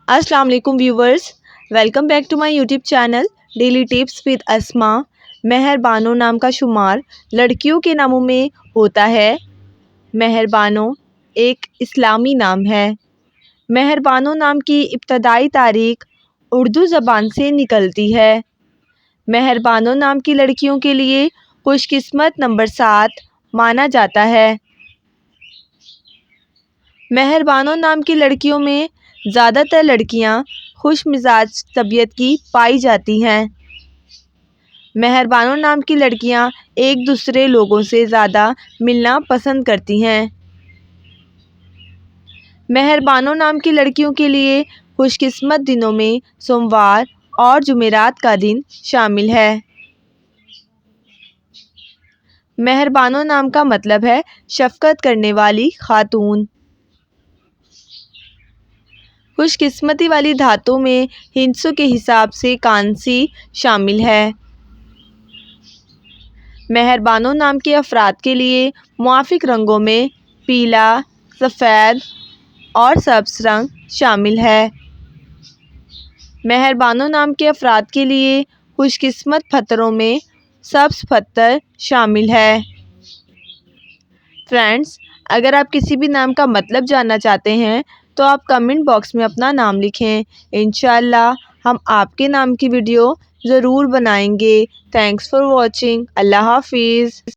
अस्सलाम वालेकुम viewers, welcome back to my YouTube channel daily tips with Asma. मेहरबानो नाम का शुमार लड़कियों के नामों में होता है। मेहरबानो एक इस्लामी नाम है। मेहरबानो नाम की इब्तदाई तारीख उर्दू ज़बान से निकलती है। मेहरबानो नाम की लड़कियों के लिए खुशकिस्मत नंबर 7 माना जाता है। मेहरबानो नाम की लड़कियों में ज़्यादातर लड़कियां खुश मिजाज तबीयत की पाई जाती हैं। मेहरबानो नाम की लड़कियां एक दूसरे लोगों से ज़्यादा मिलना पसंद करती हैं। मेहरबानो नाम की लड़कियों के लिए खुशकिस्मत दिनों में सोमवार और जुमेरात का दिन शामिल है। मेहरबानो नाम का मतलब है शफ़क़त करने वाली खातून। खुशकिस्मती वाली धातु में हिंसों के हिसाब से कांसी शामिल है। मेहरबानो नाम के अफराद के लिए मुआफ़िक रंगों में पीला, सफ़ेद और सब्ज़ रंग शामिल है। मेहरबानो नाम के अफराद के लिए खुशकिस्मत पत्थरों में सब्ज़ पत्थर शामिल है। फ्रेंड्स, अगर आप किसी भी नाम का मतलब जानना चाहते हैं तो आप कमेंट बॉक्स में अपना नाम लिखें। इंशाअल्लाह हम आपके नाम की वीडियो ज़रूर बनाएंगे। Thanks for watching. अल्लाह हाफिज़।